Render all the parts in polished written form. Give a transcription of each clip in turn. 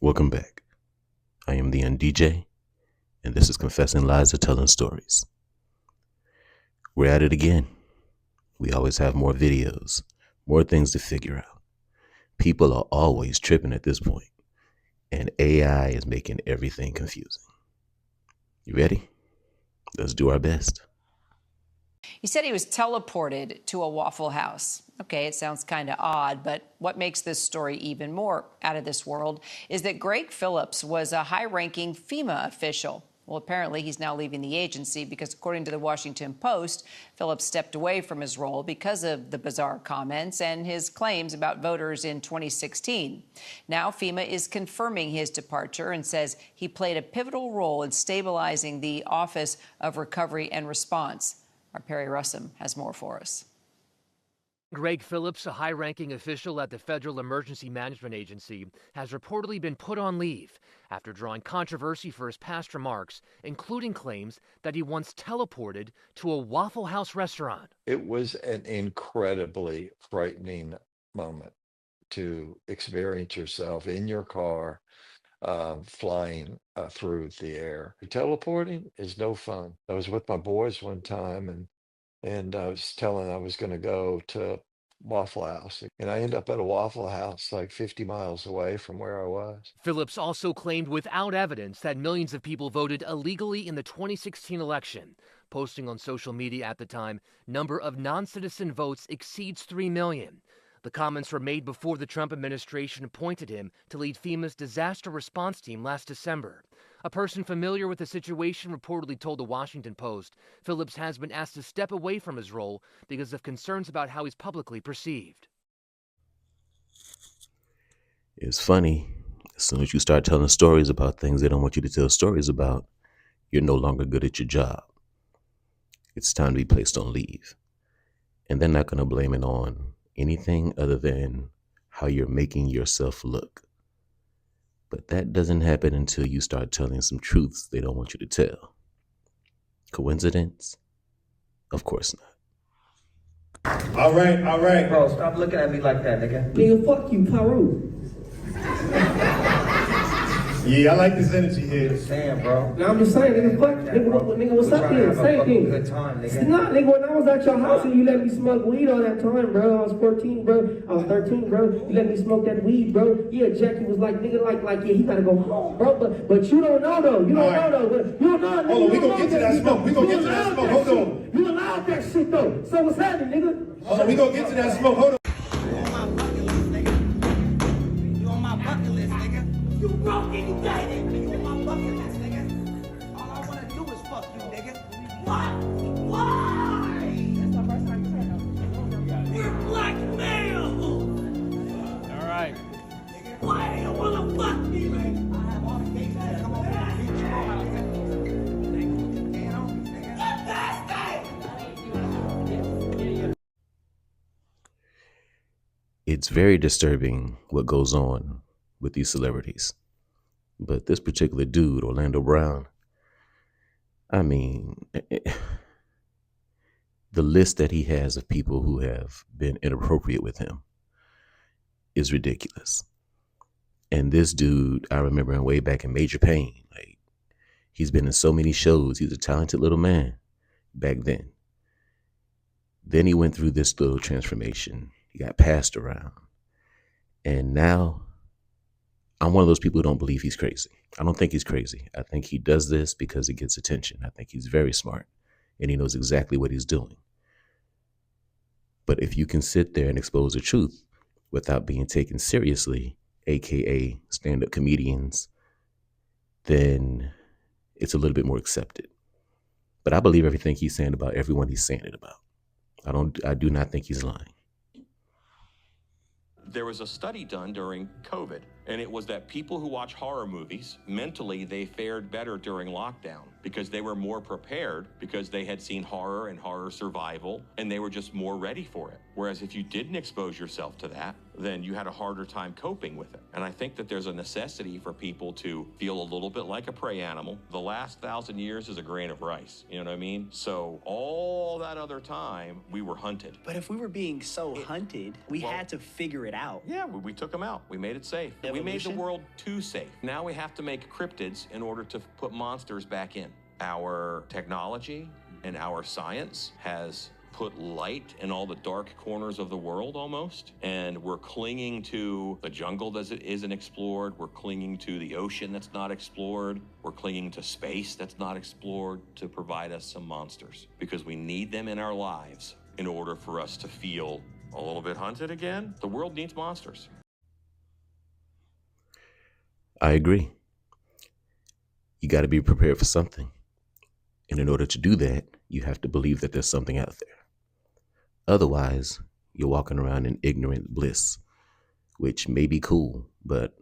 Welcome back. I am theundj, and this is Confessing Lies or Telling Stories. We're at it again. We always have more videos, more things to figure out. People are always tripping at this point, and AI is making everything confusing. You ready? Let's do our best. He said he was teleported to a Waffle House. Okay, it sounds kind of odd, but what makes this story even more out of this world is that Greg Phillips was a high-ranking FEMA official. Well, apparently he's now leaving the agency because, according to the Washington Post, Phillips stepped away from his role because of the bizarre comments and his claims about voters in 2016. Now FEMA is confirming his departure and says he played a pivotal role in stabilizing the Office of Recovery and Response. Our Perry Russum has more for us. Greg Phillips, a high-ranking official at the Federal Emergency Management Agency, has reportedly been put on leave after drawing controversy for his past remarks, including claims that he once teleported to a Waffle House restaurant. It was an incredibly frightening moment to experience yourself in your car flying through the air. Teleporting is no fun. I was with my boys one time and I was telling I was going to go to Waffle House, and I end up at a Waffle House like 50 miles away from where I was. Phillips also claimed without evidence that millions of people voted illegally in the 2016 election, posting on social media at the time, number of non-citizen votes exceeds 3 million. The comments were made before the Trump administration appointed him to lead FEMA's disaster response team last December. A person familiar with the situation reportedly told the Washington Post Phillips has been asked to step away from his role because of concerns about how he's publicly perceived. It's funny. As soon as you start telling stories about things they don't want you to tell stories about, you're no longer good at your job. It's time to be placed on leave. And they're not going to blame it on anything other than how you're making yourself look. But that doesn't happen until you start telling some truths they don't want you to tell. Coincidence? Of course not. All right. Bro, stop looking at me like that, nigga. Nigga, fuck you, Peru. Yeah, I like this energy here. Just saying, bro. Now I'm just saying, nigga, fuck, nigga, what's up here? Same thing. Good time, nigga. Nah, nigga, when I was at your house and you let me smoke weed all that time, bro. I was 14, bro. I was 13, bro. You let me smoke that weed, bro. Yeah, Jackie was like, nigga, like, yeah, he gotta go home, bro. But you don't know though. You don't know though. But you don't know. Hold on, we gonna get to that smoke. We gonna get to that smoke. Hold on. You allowed that shit though. So what's happening, nigga? Hold on, we gonna get to that smoke. Hold on. You broke and you got it. You on my bucket list, nigga. All I wanna do is fuck you, nigga. Why? That's the first time you said no. You're blackmail. All right. Why do you wanna fuck me, man? I have all the things that come over and beat you out. It's very disturbing what goes on with these celebrities. But this particular dude, Orlando Brown, I mean, the list that he has of people who have been inappropriate with him is ridiculous. And this dude, I remember him way back in Major Pain. Like, he's been in so many shows. He's a talented little man back then. Then he went through this little transformation. He got passed around. And now I'm one of those people who don't believe he's crazy. I don't think he's crazy. I think he does this because it gets attention. I think he's very smart and he knows exactly what he's doing. But if you can sit there and expose the truth without being taken seriously, aka stand-up comedians, then it's a little bit more accepted. But I believe everything he's saying about everyone he's saying it about. I do not think he's lying. There was a study done during COVID, and it was that people who watch horror movies, mentally they fared better during lockdown because they were more prepared because they had seen horror and horror survival, and they were just more ready for it. Whereas if you didn't expose yourself to that, then you had a harder time coping with it. And I think that there's a necessity for people to feel a little bit like a prey animal. The last 1,000 years is a grain of rice, you know what I mean? So all that other time, we were hunted. But if we were being hunted, we had to figure it out. Yeah, we took them out. We made it safe. We made the world too safe. Now we have to make cryptids in order to put monsters back in. Our technology and our science has put light in all the dark corners of the world almost, and we're clinging to the jungle that isn't explored, we're clinging to the ocean that's not explored, we're clinging to space that's not explored to provide us some monsters, because we need them in our lives in order for us to feel a little bit hunted again. The world needs monsters. I agree. You got to be prepared for something. And in order to do that, you have to believe that there's something out there. Otherwise, you're walking around in ignorant bliss, which may be cool, but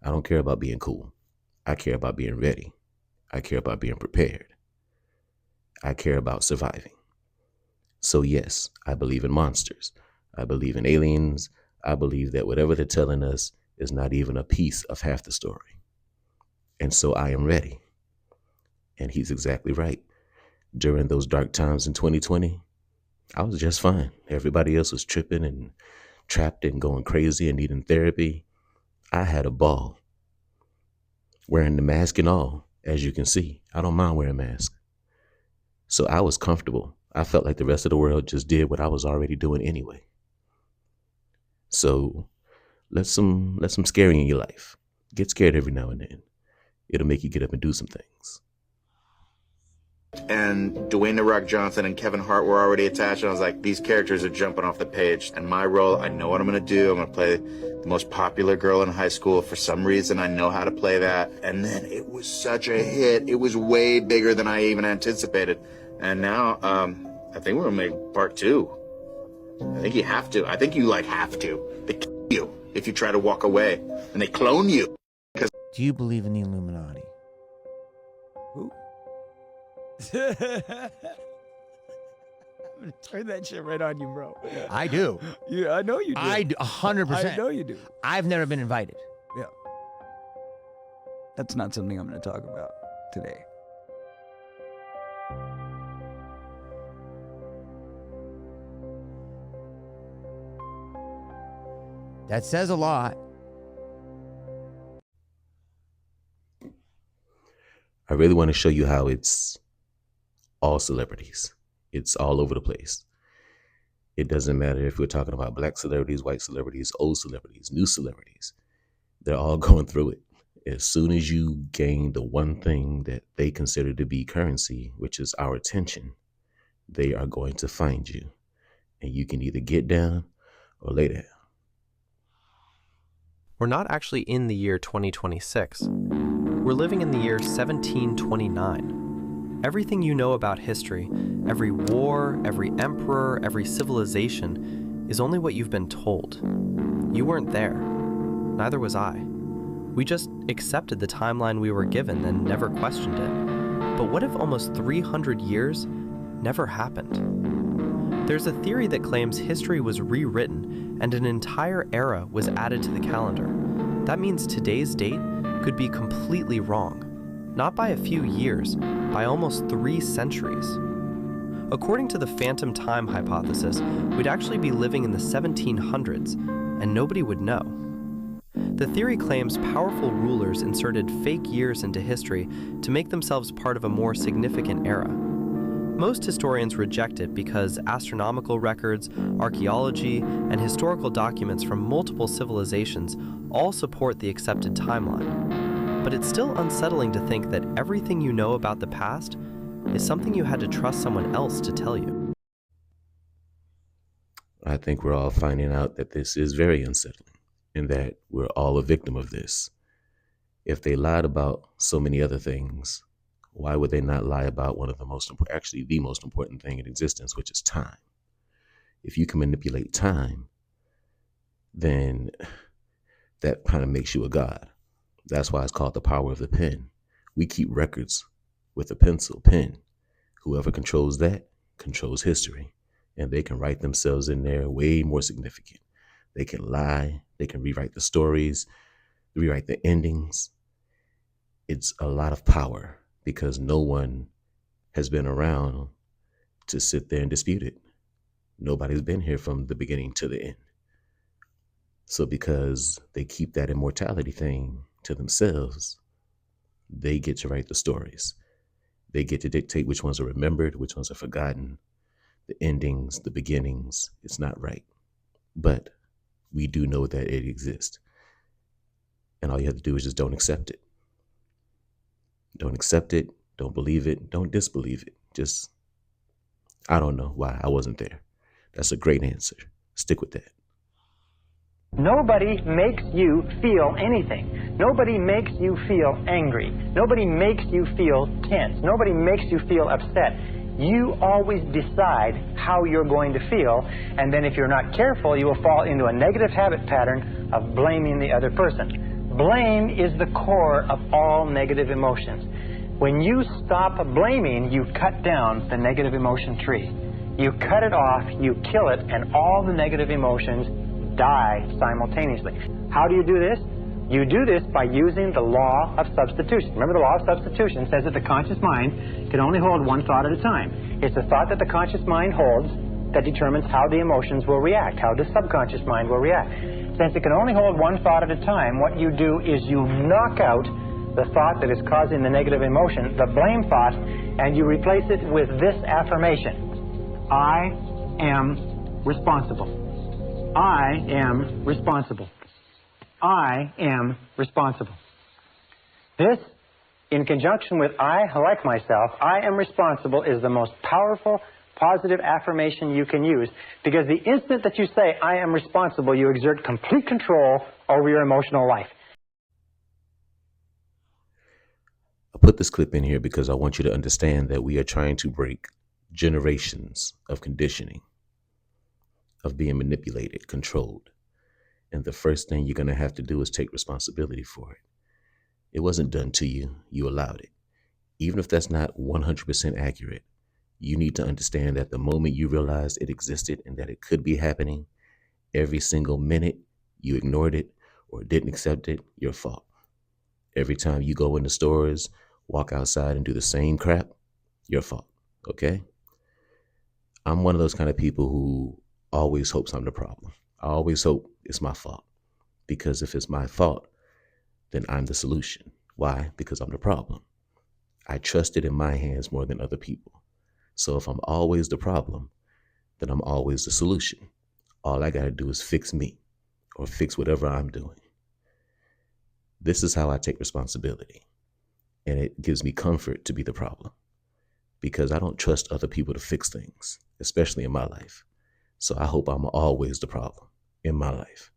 I don't care about being cool. I care about being ready. I care about being prepared. I care about surviving. So yes, I believe in monsters. I believe in aliens. I believe that whatever they're telling us is not even a piece of half the story. And so I am ready. And he's exactly right. During those dark times in 2020, I was just fine. Everybody else was tripping and trapped and going crazy and needing therapy. I had a ball. Wearing the mask and all, as you can see. I don't mind wearing a mask. So I was comfortable. I felt like the rest of the world just did what I was already doing anyway. So let some scaring in your life. Get scared every now and then. It'll make you get up and do some things. And Dwayne "The Rock" Johnson and Kevin Hart were already attached, and I was like, these characters are jumping off the page. And my role, I know what I'm going to do. I'm going to play the most popular girl in high school. For some reason, I know how to play that. And then it was such a hit. It was way bigger than I even anticipated. And now, I think we're going to make part 2. I think you have to. I think you, have to. They kill you if you try to walk away. And they clone you. Do you believe in the Illuminati? Who? I'm gonna turn that shit right on you, bro. I do. Yeah, I know you do. 100%. I know you do. I've never been invited. Yeah. That's not something I'm going to talk about today. That says a lot. I really want to show you how it's all celebrities. It's all over the place. It doesn't matter if we're talking about black celebrities, white celebrities, old celebrities, new celebrities. They're all going through it. As soon as you gain the one thing that they consider to be currency, which is our attention, they are going to find you. And you can either get down or lay down. We're not actually in the year 2026. We're living in the year 1729. Everything you know about history, every war, every emperor, every civilization, is only what you've been told. You weren't there. Neither was I. We just accepted the timeline we were given and never questioned it. But what if almost 300 years never happened? There's a theory that claims history was rewritten and an entire era was added to the calendar. That means today's date could be completely wrong. Not by a few years, by almost 3 centuries. According to the phantom time hypothesis, we'd actually be living in the 1700s, and nobody would know. The theory claims powerful rulers inserted fake years into history to make themselves part of a more significant era. Most historians reject it because astronomical records, archaeology, and historical documents from multiple civilizations all support the accepted timeline. But it's still unsettling to think that everything you know about the past is something you had to trust someone else to tell you. I think we're all finding out that this is very unsettling and that we're all a victim of this. If they lied about so many other things, why would they not lie about one of the most important, actually the most important thing in existence, which is time? If you can manipulate time, then that kind of makes you a god. That's why it's called the power of the pen. We keep records with a pencil, pen. Whoever controls that controls history, and they can write themselves in there way more significant They can lie. They can rewrite the stories, rewrite the endings. It's a lot of power because no one has been around to sit there and dispute it. Nobody's been here from the beginning to the end. So because they keep that immortality thing to themselves, they get to write the stories. They get to dictate which ones are remembered, which ones are forgotten, the endings, the beginnings. It's not right. But we do know that it exists. And all you have to do is just don't accept it. Don't accept it. Don't believe it. Don't disbelieve it. Just, I don't know why I wasn't there. That's a great answer. Stick with that. Nobody makes you feel anything. Nobody makes you feel angry. Nobody makes you feel tense. Nobody makes you feel upset. You always decide how you're going to feel, and then if you're not careful, you will fall into a negative habit pattern of blaming the other person. Blame is the core of all negative emotions. When you stop blaming, you cut down the negative emotion tree. You cut it off, you kill it, and all the negative emotions die simultaneously. How do you do this? You do this by using the law of substitution. Remember, the law of substitution says that the conscious mind can only hold one thought at a time. It's the thought that the conscious mind holds that determines how the emotions will react, how the subconscious mind will react. Since it can only hold one thought at a time, what you do is you knock out the thought that is causing the negative emotion, the blame thought, and you replace it with this affirmation: I am responsible. I am responsible. I am responsible. This, in conjunction with I like myself, I am responsible, is the most powerful, positive affirmation you can use, because the instant that you say I am responsible, you exert complete control over your emotional life. I put this clip in here because I want you to understand that we are trying to break generations of conditioning, of being manipulated, controlled. And the first thing you're going to have to do is take responsibility for it. It wasn't done to you. You allowed it. Even if that's not 100% accurate, you need to understand that the moment you realized it existed and that it could be happening, every single minute you ignored it or didn't accept it, your fault. Every time you go into stores, walk outside and do the same crap, your fault. Okay? I'm one of those kind of people who always hopes I'm the problem. I always hope it's my fault, because if it's my fault, then I'm the solution. Why? Because I'm the problem. I trust it in my hands more than other people. So if I'm always the problem, then I'm always the solution. All I got to do is fix me or fix whatever I'm doing. This is how I take responsibility. And it gives me comfort to be the problem, because I don't trust other people to fix things, especially in my life. So I hope I'm always the problem in my life.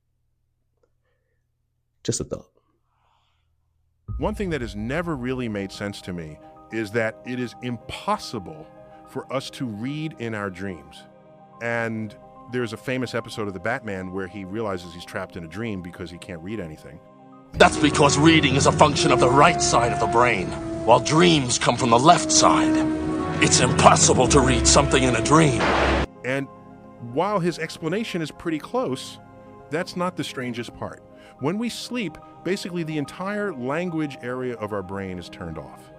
Just a thought. One thing that has never really made sense to me is that it is impossible for us to read in our dreams. And there's a famous episode of The Batman where he realizes he's trapped in a dream because he can't read anything. That's because reading is a function of the right side of the brain, while dreams come from the left side. It's impossible to read something in a dream. And while his explanation is pretty close, that's not the strangest part. When we sleep, basically the entire language area of our brain is turned off.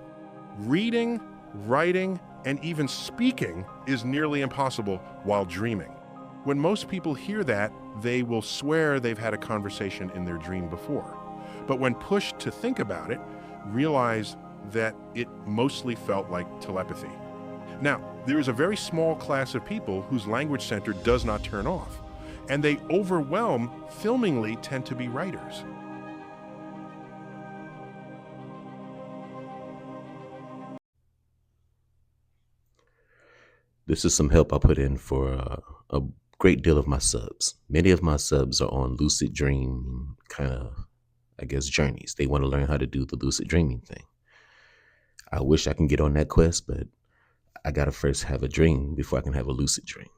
Reading, writing, and even speaking is nearly impossible while dreaming. When most people hear that, they will swear they've had a conversation in their dream before. But when pushed to think about it, realize that it mostly felt like telepathy. Now, there is a very small class of people whose language center does not turn off, and they filmingly tend to be writers. This is some help I put in for a great deal of my subs. Many of my subs are on lucid dream kind of, journeys. They want to learn how to do the lucid dreaming thing. I wish I can get on that quest, but I got to first have a dream before I can have a lucid dream.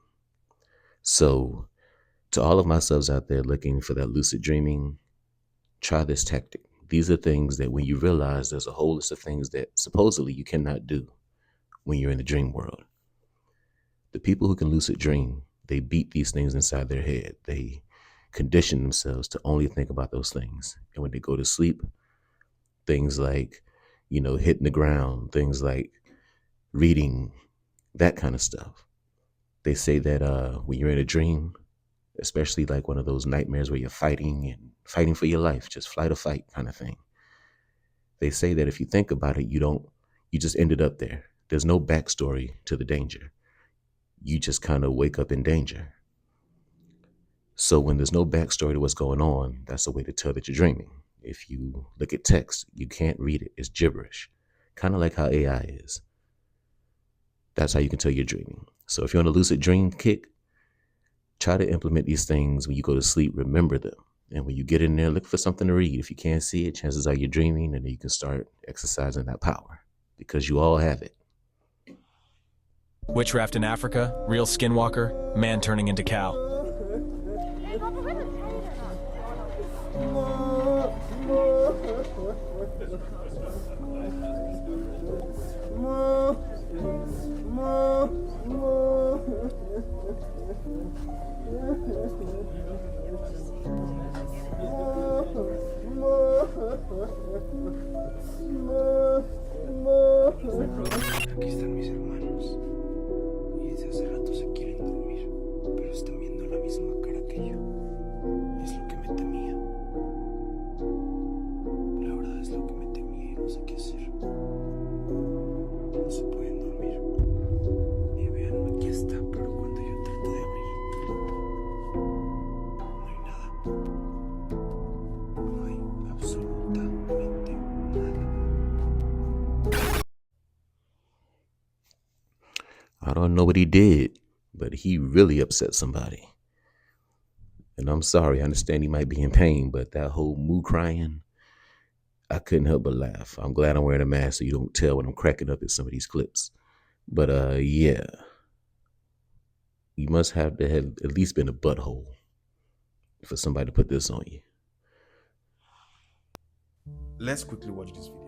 So to all of my subs out there looking for that lucid dreaming, try this tactic. These are things that when you realize there's a whole list of things that supposedly you cannot do when you're in the dream world. The people who can lucid dream, they beat these things inside their head. They condition themselves to only think about those things. And when they go to sleep, things like, hitting the ground, things like reading, that kind of stuff. They say that when you're in a dream, especially like one of those nightmares where you're fighting for your life, just flight or fight kind of thing. They say that if you think about it, you just ended up there. There's no backstory to the danger. You just kind of wake up in danger. So when there's no backstory to what's going on, that's a way to tell that you're dreaming. If you look at text, you can't read it. It's gibberish. Kind of like how AI is. That's how you can tell you're dreaming. So if you're on a lucid dream kick, try to implement these things when you go to sleep. Remember them. And when you get in there, look for something to read. If you can't see it, chances are you're dreaming, and then you can start exercising that power because you all have it. Witchcraft in Africa, real skinwalker, man turning into cow. Aquí están mis hermanos. Y desde hace rato se quieren dormir, pero están viendo la misma cara que yo. Es lo que me temía. La verdad es lo que me temía y no sé qué hacer. No se pueden dormir. Y vean, aquí está, pero cuando yo trato de abrir, no hay nada. No hay absolutamente nada. I don't know what he did, but he really upset somebody. And I'm sorry, I understand he might be in pain, but that whole moo crying, I couldn't help but laugh. I'm glad I'm wearing a mask so you don't tell when I'm cracking up at some of these clips. But yeah, you must have to have at least been a butthole for somebody to put this on you. Let's quickly watch this video.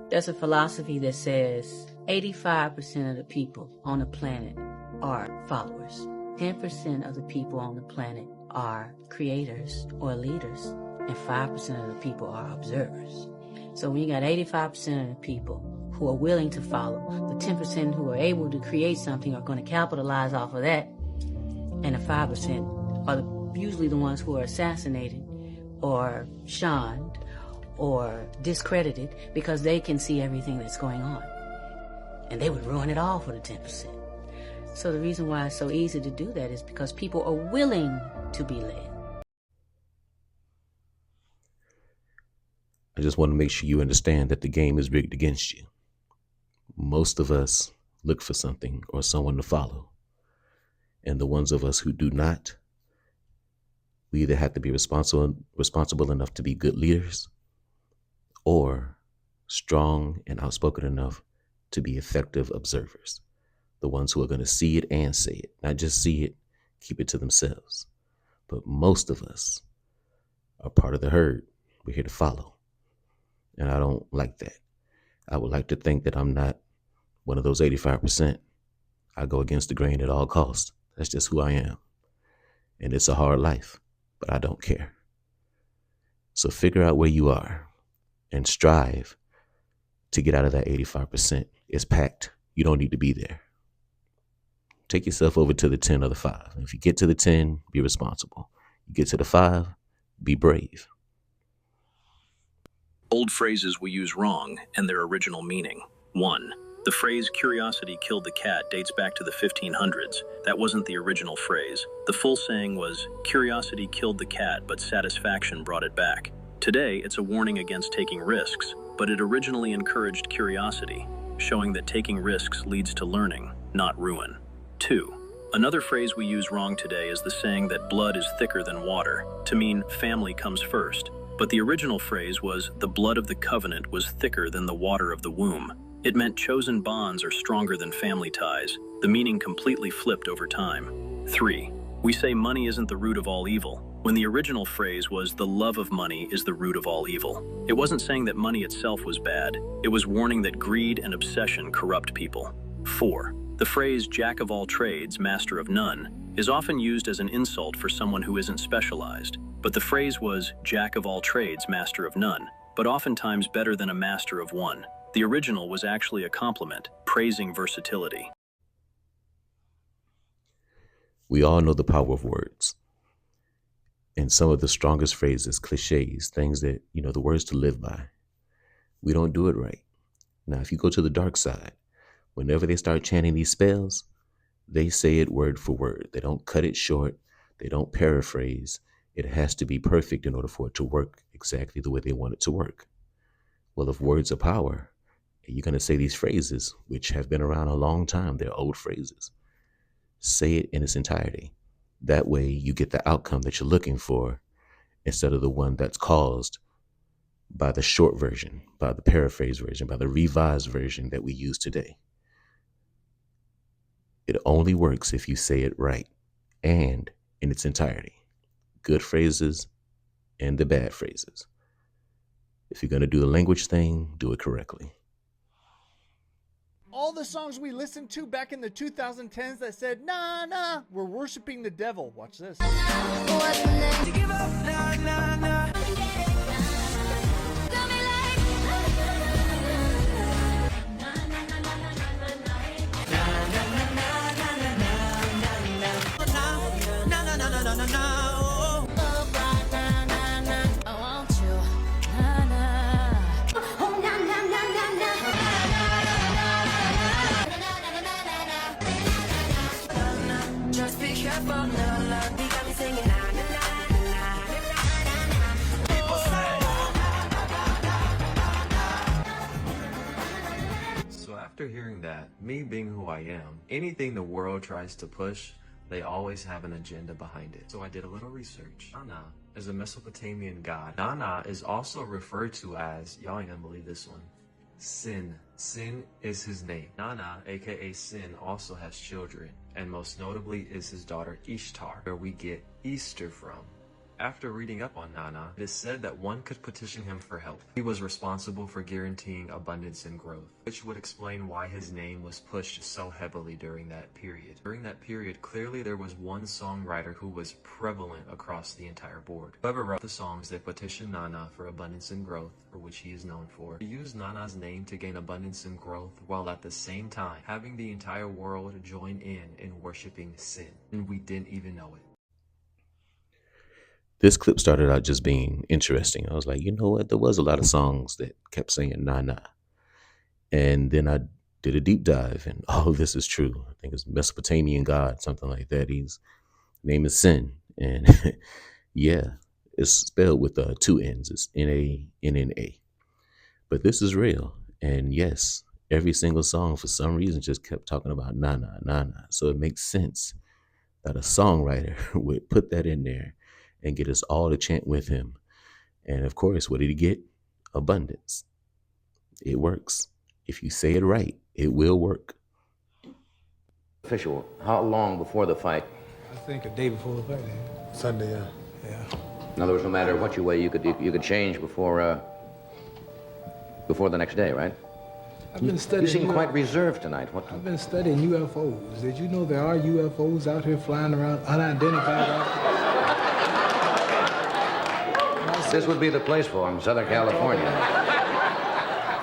There's a philosophy that says 85% of the people on the planet are followers. 10% of the people on the planet are creators or leaders, and 5% of the people are observers. So when you got 85% of the people who are willing to follow, the 10% who are able to create something are going to capitalize off of that, and the 5% are usually the ones who are assassinated or shunned or discredited because they can see everything that's going on. And they would ruin it all for the 10%. So the reason why it's so easy to do that is because people are willing to be led. I just want to make sure you understand that the game is rigged against you. Most of us look for something or someone to follow. And the ones of us who do not, we either have to be responsible enough to be good leaders, or strong and outspoken enough to be effective observers. The ones who are going to see it and say it, not just see it, keep it to themselves. But most of us are part of the herd. We're here to follow. And I don't like that. I would like to think that I'm not one of those 85%. I go against the grain at all costs. That's just who I am. And it's a hard life, but I don't care. So figure out where you are and strive to get out of that 85%. It's packed. You don't need to be there. Take yourself over to the 10 or the 5. If you get to the 10, be responsible. You get to the 5, be brave. Old phrases we use wrong and their original meaning. 1. The phrase curiosity killed the cat dates back to the 1500s. That wasn't the original phrase. The full saying was, curiosity killed the cat, but satisfaction brought it back. Today, it's a warning against taking risks, but it originally encouraged curiosity, showing that taking risks leads to learning, not ruin. 2. Another phrase we use wrong today is the saying that blood is thicker than water, to mean family comes first. But the original phrase was, the blood of the covenant was thicker than the water of the womb. It meant chosen bonds are stronger than family ties. The meaning completely flipped over time. 3. We say money isn't the root of all evil, when the original phrase was, the love of money is the root of all evil. It wasn't saying that money itself was bad. It was warning that greed and obsession corrupt people. 4. The phrase, jack of all trades, master of none, is often used as an insult for someone who isn't specialized, but the phrase was jack of all trades, master of none, but oftentimes better than a master of one. The original was actually a compliment, praising versatility. We all know the power of words. And some of the strongest phrases, cliches, things that, the words to live by. We don't do it right. Now, if you go to the dark side, whenever they start chanting these spells, they say it word for word. They don't cut it short. They don't paraphrase. It has to be perfect in order for it to work exactly the way they want it to work. Well, if words are power, you're going to say these phrases, which have been around a long time. They're old phrases. Say it in its entirety. That way you get the outcome that you're looking for instead of the one that's caused by the short version, by the paraphrase version, by the revised version that we use today. It only works if you say it right and in its entirety. Good phrases and the bad phrases. If you're going to do the language thing, do it correctly. All the songs we listened to back in the 2010s that said, nah, nah, we're worshiping the devil. Watch this. So after hearing that, me being who I am, anything the world tries to push, they always have an agenda behind it. So I did a little research. Nana is a Mesopotamian god. Nana is also referred to as, y'all ain't gonna believe this one, Sin. Sin is his name. Nana, aka Sin, also has children, and most notably is his daughter Ishtar, where we get Easter from. After reading up on Nana, it is said that one could petition him for help. He was responsible for guaranteeing abundance and growth, which would explain why his name was pushed so heavily during that period. During that period, clearly there was one songwriter who was prevalent across the entire board. Whoever wrote the songs that petitioned Nana for abundance and growth, for which he is known for, he used Nana's name to gain abundance and growth while at the same time having the entire world join in worshiping Sin. And we didn't even know it. This clip started out just being interesting. I was like, you know what? There was a lot of songs that kept saying nah, nah. And then I did a deep dive and all this is true. I think it's Mesopotamian god, something like that. His name is Sin. And yeah, it's spelled with 2 N's. It's N-A-N-N-A. But this is real. And yes, every single song for some reason just kept talking about nah, nah, nah, nah. So it makes sense that a songwriter would put that in there and get us all to chant with him. And of course, what did he get? Abundance. It works. If you say it right, it will work. Official, how long before the fight? I think a day before the fight. Sunday, yeah. Yeah. In other words, no matter what you weigh, you could change before the next day, right? I've been studying. You seem quite reserved tonight. What? I've been studying UFOs. Did you know there are UFOs out here flying around, unidentified objects? This would be the place for them, Southern California.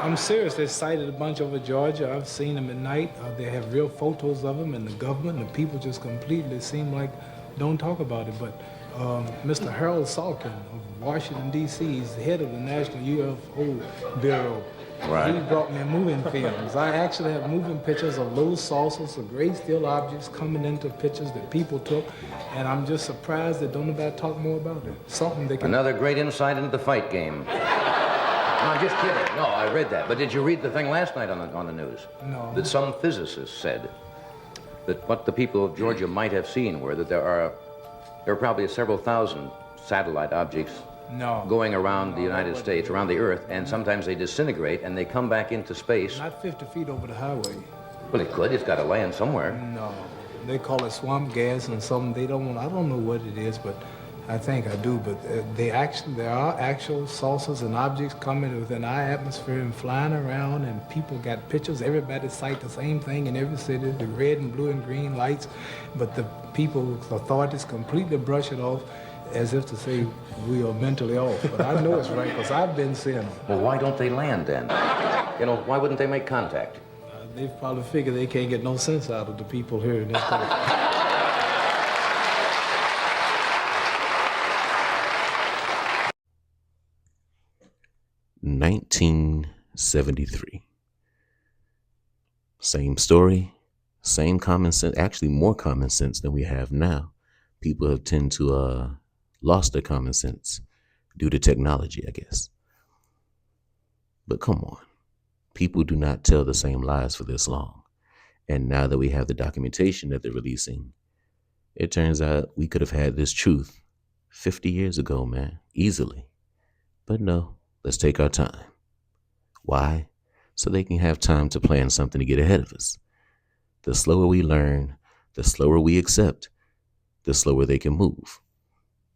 I'm serious. They sighted a bunch over Georgia. I've seen them at night. They have real photos of them, and the government and the people just completely seem like don't talk about it. But Mr. Harold Salkin of Washington, D.C., he's the head of the National UFO Bureau. Right. He brought me moving films. I actually have moving pictures of little saucers of great steel objects coming into pictures that people took, and I'm just surprised that don't nobody talk more about it. Something they can... Another great insight into the fight game. No, I'm just kidding. No, I read that. But did you read the thing last night on the news? No. That some physicists said that what the people of Georgia might have seen were that there are probably several thousand satellite objects going around the United States, around the Earth, and sometimes they disintegrate and they come back into space. Not 50 feet over the highway. Well, it could. It's got to land somewhere. No. They call it swamp gas and something they don't want. I don't know what it is, but I think I do, but there are actual saucers and objects coming within our atmosphere and flying around, and people got pictures. Everybody cite the same thing in every city, the red and blue and green lights, but the people, authorities completely brush it off as if to say we are mentally off. But I know it's right because I've been seeing them. Well, why don't they land then? You know, why wouldn't they make contact? They probably figure they can't get no sense out of the people here in this country. 1973. Same story, same common sense, actually more common sense than we have now. People have tend to lost their common sense due to technology, I guess. But come on, people do not tell the same lies for this long. And now that we have the documentation that they're releasing, it turns out we could have had this truth 50 years ago, man, easily. But no, let's take our time. Why? So they can have time to plan something to get ahead of us. The slower we learn, the slower we accept, the slower they can move.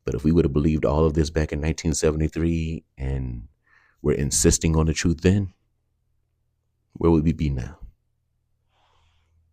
But if we would have believed all of this back in 1973 and were insisting on the truth then, where would we be now?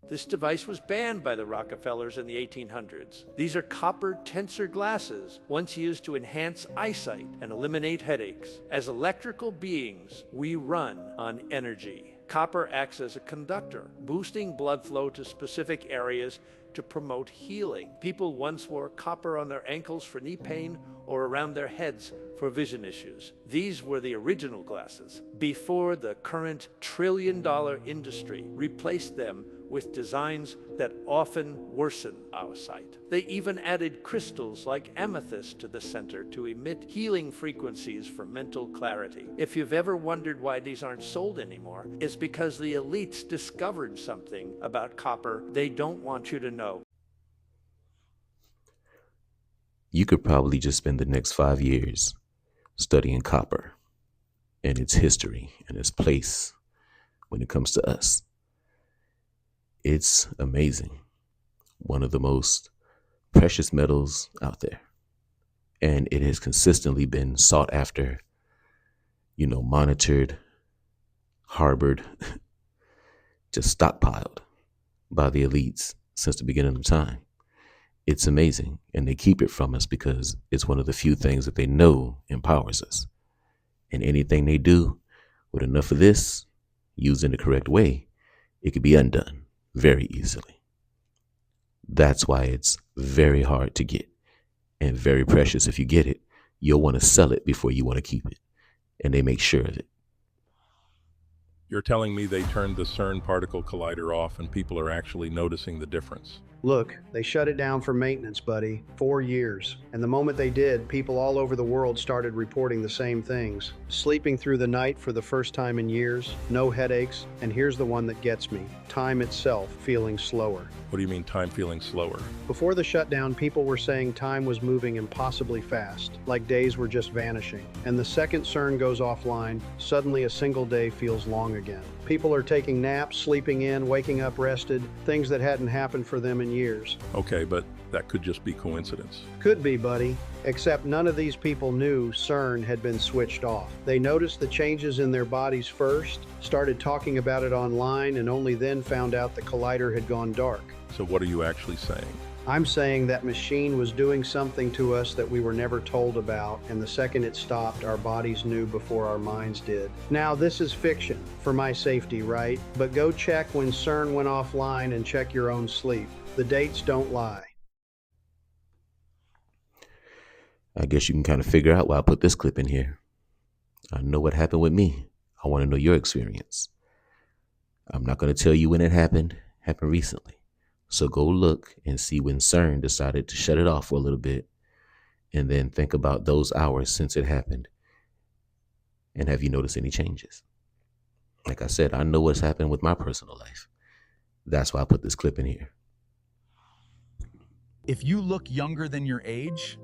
This device was banned by the Rockefellers in the 1800s. These are copper tensor glasses, once used to enhance eyesight and eliminate headaches. As electrical beings, we run on energy. Copper acts as a conductor, boosting blood flow to specific areas to promote healing. People once wore copper on their ankles for knee pain or around their heads for vision issues. These were the original glasses, before the current trillion-dollar industry replaced them with designs that often worsen our sight. They even added crystals like amethyst to the center to emit healing frequencies for mental clarity. If you've ever wondered why these aren't sold anymore, it's because the elites discovered something about copper they don't want you to know. You could probably just spend the next 5 years studying copper and its history and its place when it comes to us. It's amazing. One of the most precious metals out there. And it has consistently been sought after, monitored, harbored, just stockpiled by the elites since the beginning of time. It's amazing. And they keep it from us because it's one of the few things that they know empowers us. And anything they do with enough of this, used in the correct way, it could be undone very easily. That's why it's very hard to get and very precious. If you get it, you'll want to sell it before you want to keep it. And they make sure of it. You're telling me they turned the CERN particle collider off and people are actually noticing the difference? Look, they shut it down for maintenance, buddy. 4 years. And the moment they did, people all over the world started reporting the same things. Sleeping through the night for the first time in years, no headaches, and here's the one that gets me. Time itself feeling slower. What do you mean time feeling slower? Before the shutdown, people were saying time was moving impossibly fast, like days were just vanishing. And the second CERN goes offline, suddenly a single day feels long again. People are taking naps, sleeping in, waking up rested, things that hadn't happened for them in years. Okay, but that could just be coincidence. Could be, buddy. Except none of these people knew CERN had been switched off. They noticed the changes in their bodies first, started talking about it online, and only then found out the collider had gone dark. So what are you actually saying? I'm saying that machine was doing something to us that we were never told about, and the second it stopped, our bodies knew before our minds did. Now, this is fiction, for my safety, right? But go check when CERN went offline and check your own sleep. The dates don't lie. I guess you can kind of figure out why I put this clip in here. I know what happened with me. I want to know your experience. I'm not going to tell you when it happened. Happened recently. So go look and see when CERN decided to shut it off for a little bit, and then think about those hours since it happened. And have you noticed any changes? Like I said, I know what's happened with my personal life. That's why I put this clip in here. If you look younger than your age,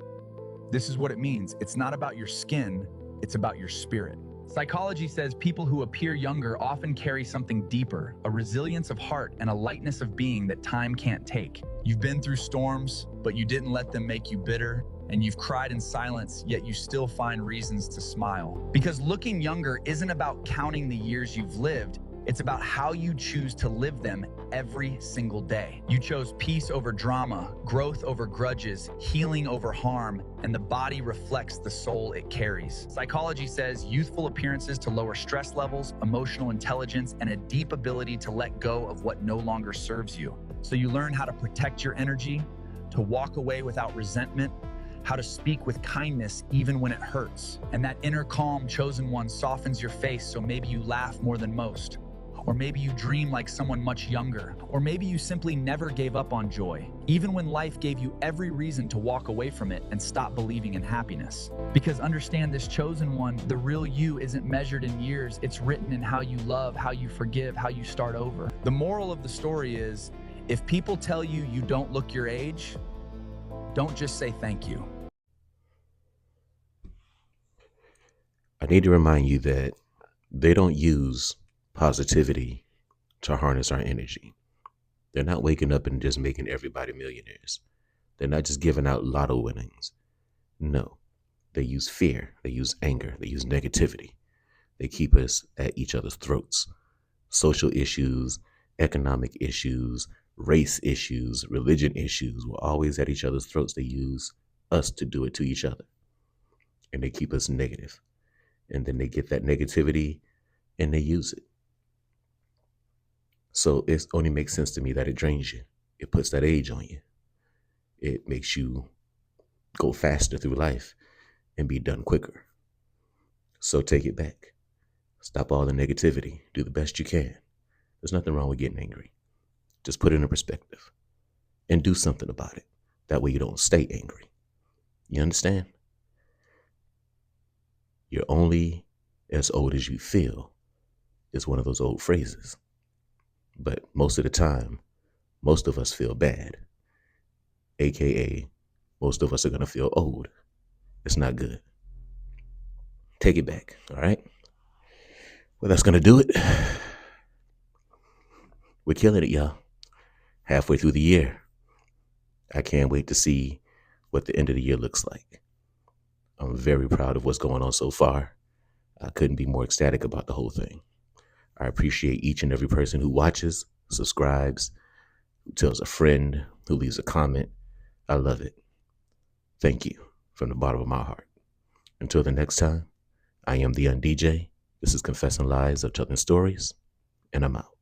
this is what it means. It's not about your skin, it's about your spirit. Psychology says people who appear younger often carry something deeper, a resilience of heart and a lightness of being that time can't take. You've been through storms, but you didn't let them make you bitter. and you've cried in silence, yet you still find reasons to smile. Because looking younger isn't about counting the years you've lived, it's about how you choose to live them every single day. You chose peace over drama, growth over grudges, healing over harm, and the body reflects the soul it carries. Psychology says youthful appearances to lower stress levels, emotional intelligence, and a deep ability to let go of what no longer serves you. So you learn how to protect your energy, to walk away without resentment, how to speak with kindness even when it hurts. And that inner calm, chosen one, softens your face so maybe you laugh more than most. Or maybe you dream like someone much younger. Or maybe you simply never gave up on joy, even when life gave you every reason to walk away from it and stop believing in happiness. Because understand this chosen one, the real you isn't measured in years, it's written in how you love, how you forgive, how you start over. The moral of the story is, if people tell you you don't look your age, don't just say thank you. I need to remind you that they don't use positivity to harness our energy. They're not waking up and just making everybody millionaires. They're not just giving out lotto winnings. No, they use fear, they use anger, they use negativity. They keep us at each other's throats. Social issues, economic issues, race issues, religion issues, we're always at each other's throats. They use us to do it to each other. And they keep us negative. And then they get that negativity and they use it. So it only makes sense to me that it drains you. It puts that age on you. It makes you go faster through life and be done quicker. So take it back. Stop all the negativity. Do the best you can. There's nothing wrong with getting angry. Just put it in perspective and do something about it. That way you don't stay angry. You understand? You're only as old as you feel is one of those old phrases. But most of the time, most of us feel bad. AKA, most of us are going to feel old. It's not good. Take it back, all right? Well, that's going to do it. We're killing it, y'all. Halfway through the year. I can't wait to see what the end of the year looks like. I'm very proud of what's going on so far. I couldn't be more ecstatic about the whole thing. I appreciate each and every person who watches, subscribes, who tells a friend, who leaves a comment. I love it. Thank you from the bottom of my heart. Until the next time, I am theundj. This is Confessing Lies of Telling Stories, and I'm out.